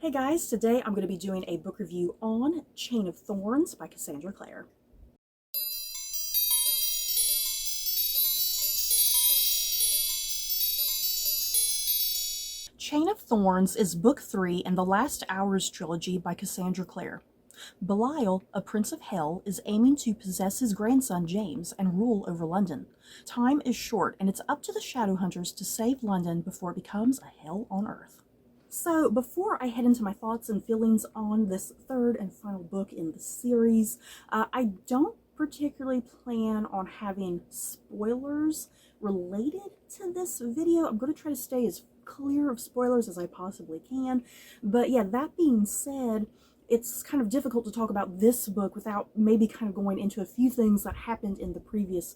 Hey guys, today I'm going to be doing a book review on Chain of Thorns by Cassandra Clare. Chain of Thorns is book 3 in the Last Hours trilogy by Cassandra Clare. Belial, a prince of hell, is aiming to possess his grandson James and rule over London. Time is short and it's up to the shadowhunters to save London before it becomes a hell on earth. So before I head into my thoughts and feelings on this third and final book in the series, I don't particularly plan on having spoilers related to this video. I'm going to try to stay as clear of spoilers as I possibly can. But yeah, that being said, it's kind of difficult to talk about this book without maybe kind of going into a few things that happened in the previous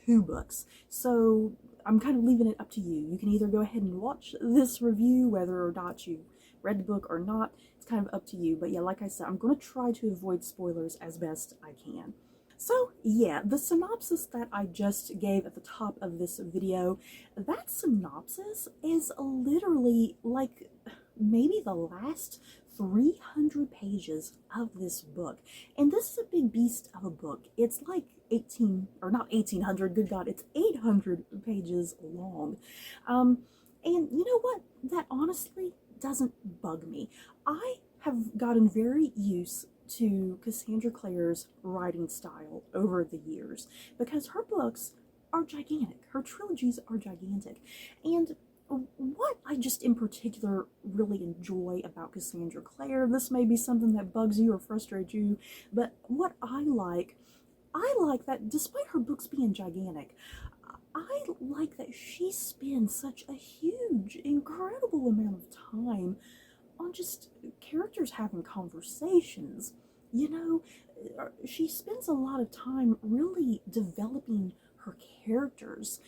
2 books. So I'm kind of leaving it up to you. You can either go ahead and watch this review, whether or not you read the book or not. It's kind of up to you. But yeah, like I said, I'm going to try to avoid spoilers as best I can. So yeah, the synopsis that I just gave at the top of this video, that synopsis is literally like maybe the last 300 pages of this book. And this is a big beast of a book. It's like 1800, good God, it's 800 pages long. And you know what? That honestly doesn't bug me. I have gotten very used to Cassandra Clare's writing style over the years because her books are gigantic. Her trilogies are gigantic. And what I just in particular really enjoy about Cassandra Clare, this may be something that bugs you or frustrates you, but what I like that despite her books being gigantic, I like that she spends such a huge, incredible amount of time on just characters having conversations. You know, she spends a lot of time really developing her characters,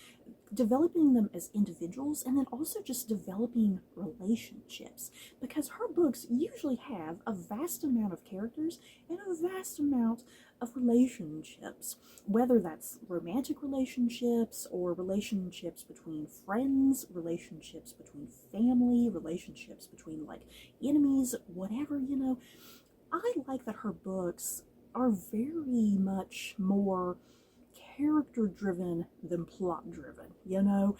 developing them as individuals, and then also just developing relationships, because her books usually have a vast amount of characters and a vast amount of relationships, whether that's romantic relationships or relationships between friends, relationships between family, relationships between like enemies, whatever, you know. I like that her books are very much more character driven than plot driven, you know.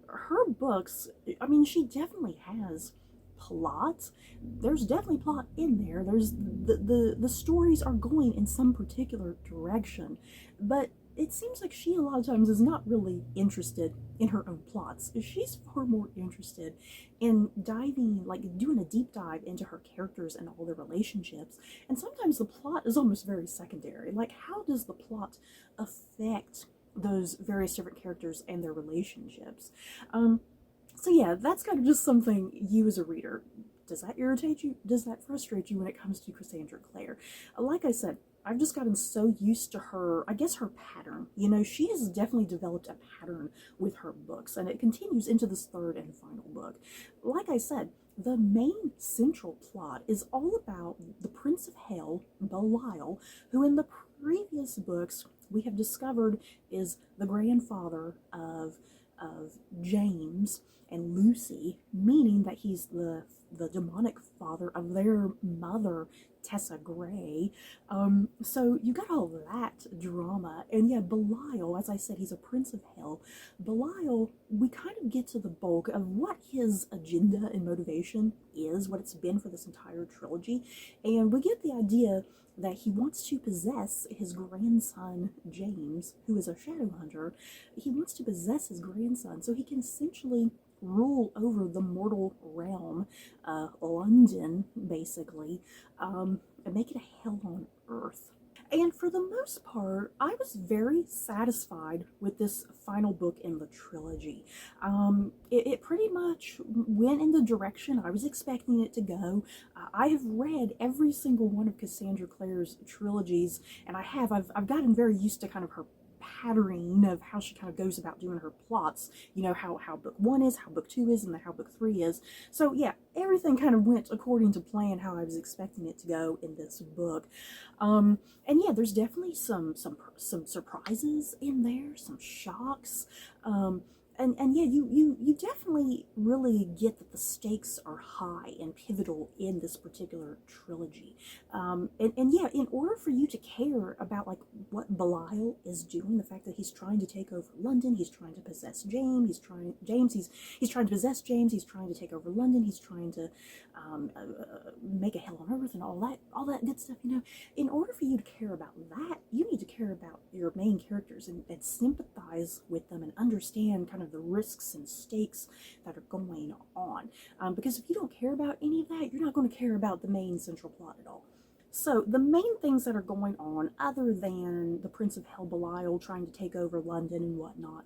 Her books, I mean, she definitely has plot. There's definitely plot in there. There's the stories are going in some particular direction, but it seems like she a lot of times is not really interested in her own plots. She's far more interested in diving, like doing a deep dive into her characters and all their relationships. And sometimes the plot is almost very secondary. Like, how does the plot affect those various different characters and their relationships? So yeah, that's kind of just something you as a reader, does that irritate you? Does that frustrate you when it comes to Cassandra Clare? Like I said, I've just gotten so used to her, I guess her pattern. You know, she has definitely developed a pattern with her books, and it continues into this third and final book. Like I said, the main central plot is all about the Prince of Hell, Belial, who in the previous books we have discovered is the grandfather of James and Lucy, meaning that he's the demonic father of their mother, Tessa Gray. So you got all that drama. And yeah, Belial, as I said, he's a prince of hell. Belial, we kind of get to the bulk of what his agenda and motivation is, what it's been for this entire trilogy. And we get the idea that he wants to possess his grandson, James, who is a shadow hunter. He wants to possess his grandson so he can essentially rule over the mortal realm, London, basically, and make it a hell on earth. And for the most part, I was very satisfied with this final book in the trilogy. It pretty much went in the direction I was expecting it to go. I have read every single one of Cassandra Clare's trilogies, and I've gotten very used to kind of her pattern of how she kind of goes about doing her plots. You know, how book 1 is, how book 2 is, and then how book 3 is. So yeah, everything kind of went according to plan, how I was expecting it to go in this book. And yeah, there's definitely some surprises in there, some shocks. and yeah, you definitely really get that the stakes are high and pivotal in this particular trilogy. And yeah, in order for you to care about like what Belial is doing, the fact that he's trying to take over London, he's trying to possess he's trying to possess James, he's trying to take over London, he's trying to make a hell on earth and all that good stuff, you know. In order for you to care about that, you need to care about your main characters and sympathize with them and understand kind of the risks and stakes that are going on. Because if you don't care about any of that, you're not going to care about the main central plot at all. So the main things that are going on, other than the Prince of Hell Belial trying to take over London and whatnot,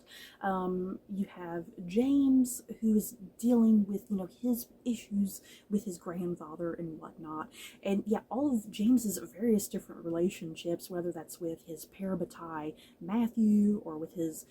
you have James, who's dealing with, you know, his issues with his grandfather and whatnot, and yeah, all of James's various different relationships, whether that's with his parabatai Matthew or with his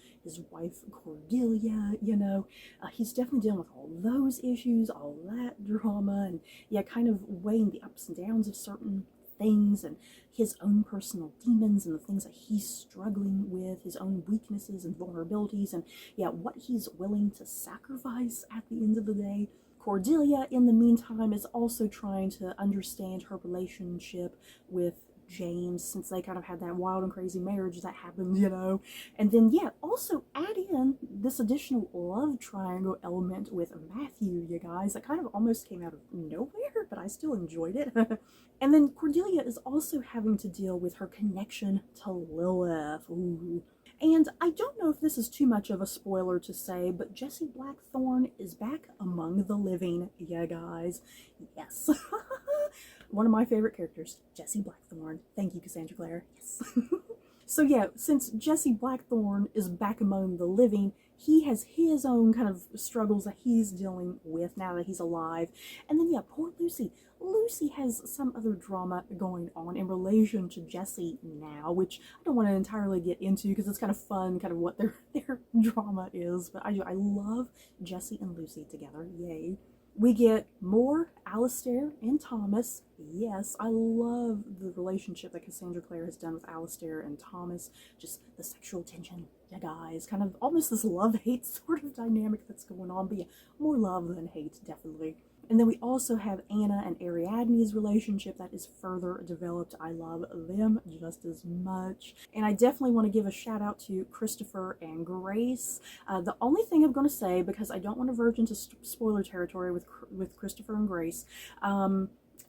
wife Cordelia, you know, he's definitely dealing with all those issues, all that drama, and yeah, kind of weighing the ups and downs of certain things and his own personal demons and the things that he's struggling with, his own weaknesses and vulnerabilities, and yeah, what he's willing to sacrifice at the end of the day. Cordelia, in the meantime, is also trying to understand her relationship with James, since they kind of had that wild and crazy marriage that happened, you know. And then yeah, also add in this additional love triangle element with Matthew, you guys, that kind of almost came out of nowhere, but I still enjoyed it. And then Cordelia is also having to deal with her connection to Lilith. Ooh. And I don't know if this is too much of a spoiler to say, but Jesse Blackthorne is back among the living, yeah guys. Yes. One of my favorite characters, Jesse Blackthorne. Thank you, Cassandra Clare. Yes. So yeah, since Jesse Blackthorne is back among the living, he has his own kind of struggles that he's dealing with now that he's alive. And then yeah, poor Lucy. Lucy has some other drama going on in relation to Jesse now, which I don't want to entirely get into because it's kind of fun, kind of what their drama is. But I love Jesse and Lucy together. Yay. We get more Alistair and Thomas. Yes, I love the relationship that Cassandra Clare has done with Alistair and Thomas. Just the sexual tension, yeah guys. Kind of almost this love-hate sort of dynamic that's going on. But yeah, more love than hate, definitely. And then we also have Anna and Ariadne's relationship that is further developed. I love them just as much. And I definitely want to give a shout out to Christopher and Grace. The only thing I'm going to say, because I don't want to verge into spoiler territory with Christopher and Grace,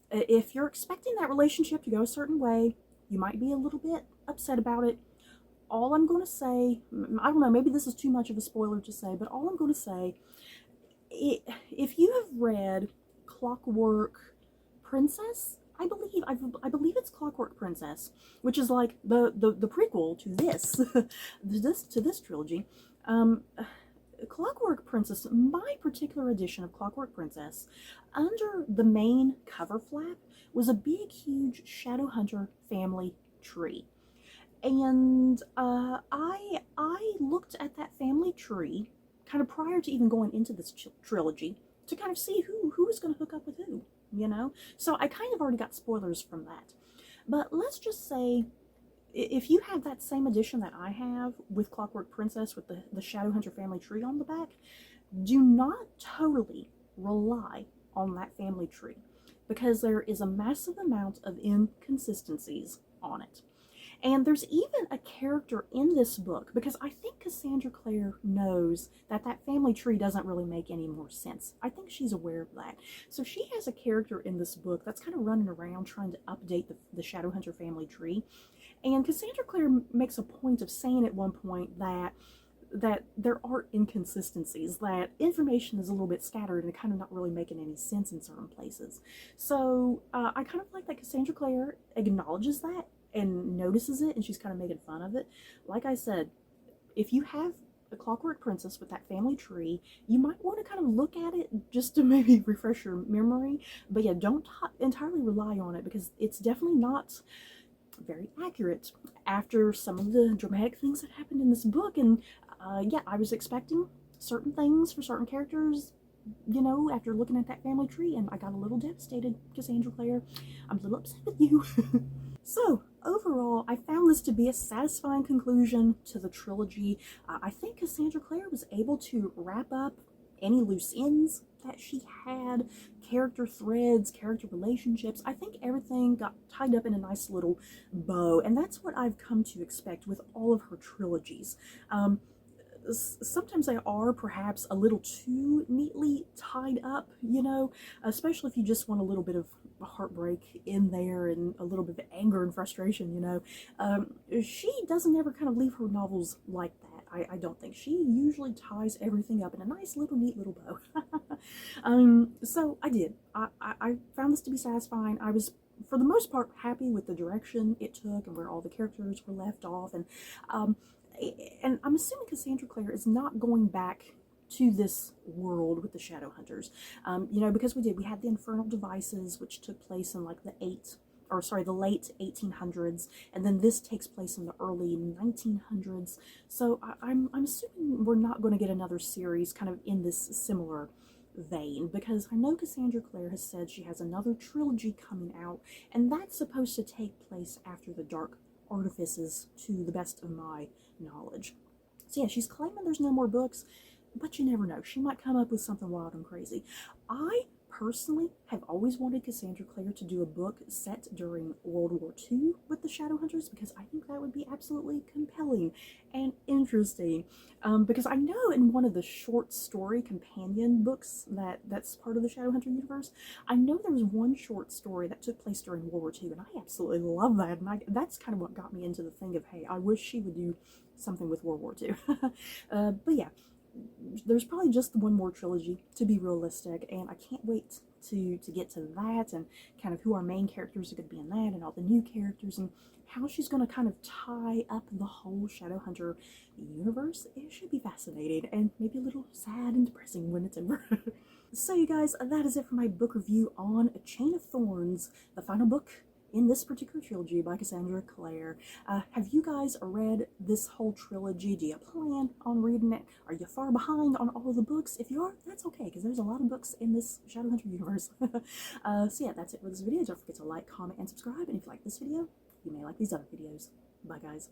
if you're expecting that relationship to go a certain way, you might be a little bit upset about it. All I'm going to say, I don't know, maybe this is too much of a spoiler to say, but all I'm going to say, if you have read Clockwork Princess, I believe it's Clockwork Princess, which is like the prequel to this this trilogy. Clockwork Princess, my particular edition of Clockwork Princess, under the main cover flap was a big, huge Shadowhunter family tree. And I looked at that family tree kind of prior to even going into this trilogy to kind of see who was going to hook up with who, you know? So I kind of already got spoilers from that. But let's just say, if you have that same edition that I have with Clockwork Princess with the Shadowhunter family tree on the back, do not totally rely on that family tree, because there is a massive amount of inconsistencies on it. And there's even a character in this book, because I think Cassandra Clare knows that that family tree doesn't really make any more sense. I think she's aware of that. So she has a character in this book that's kind of running around trying to update the Shadowhunter family tree. And Cassandra Clare makes a point of saying at one point that there are inconsistencies, that information is a little bit scattered and kind of not really making any sense in certain places. So I kind of like that Cassandra Clare acknowledges that and notices it, and she's kind of making fun of it. Like I said, if you have a Clockwork Princess with that family tree, you might want to kind of look at it just to maybe refresh your memory. But yeah, don't entirely rely on it, because it's definitely not very accurate after some of the dramatic things that happened in this book. And yeah, I was expecting certain things for certain characters, you know, after looking at that family tree, and I got a little devastated. Cassandra Clare, I'm a little upset with you. So, overall, I found this to be a satisfying conclusion to the trilogy. I think Cassandra Clare was able to wrap up any loose ends that she had, character threads, character relationships. I think everything got tied up in a nice little bow, and that's what I've come to expect with all of her trilogies. Sometimes they are perhaps a little too neatly tied up, you know, especially if you just want a little bit of heartbreak in there and a little bit of anger and frustration, you know. She doesn't ever kind of leave her novels like that. I don't think. She usually ties everything up in a nice little neat little bow. So I did. I found this to be satisfying. I was, for the most part, happy with the direction it took and where all the characters were left off, um, and I'm assuming Cassandra Clare is not going back to this world with the Shadowhunters. You know, because we had the Infernal Devices, which took place in like the late 1800s, and then this takes place in the early 1900s. So I'm assuming we're not going to get another series kind of in this similar vein, because I know Cassandra Clare has said she has another trilogy coming out, and that's supposed to take place after the Dark Artifices, to the best of my knowledge. So yeah, she's claiming there's no more books, but you never know. She might come up with something wild and crazy. I personally have always wanted Cassandra Clare to do a book set during World War II with the Shadowhunters, because I think that would be absolutely compelling and interesting. Because I know in one of the short story companion books that's part of the Shadowhunter universe, I know there was one short story that took place during World War II, and I absolutely love that. And that's kind of what got me into the thing of, hey, I wish she would do something with World War II. But yeah, there's probably just one more trilogy, to be realistic, and I can't wait to get to that, and kind of who our main characters are going to be in that, and all the new characters, and how she's going to kind of tie up the whole Shadowhunter universe. It should be fascinating, and maybe a little sad and depressing when it's over. So you guys, that is it for my book review on A Chain of Thorns, the final book in this particular trilogy by Cassandra Clare. Have you guys read this whole trilogy? Do you plan on reading it? Are you far behind on all of the books? If you are, that's okay, because there's a lot of books in this Shadowhunter universe. So yeah, that's it for this video. Don't forget to like, comment, and subscribe. And if you like this video, you may like these other videos. Bye, guys.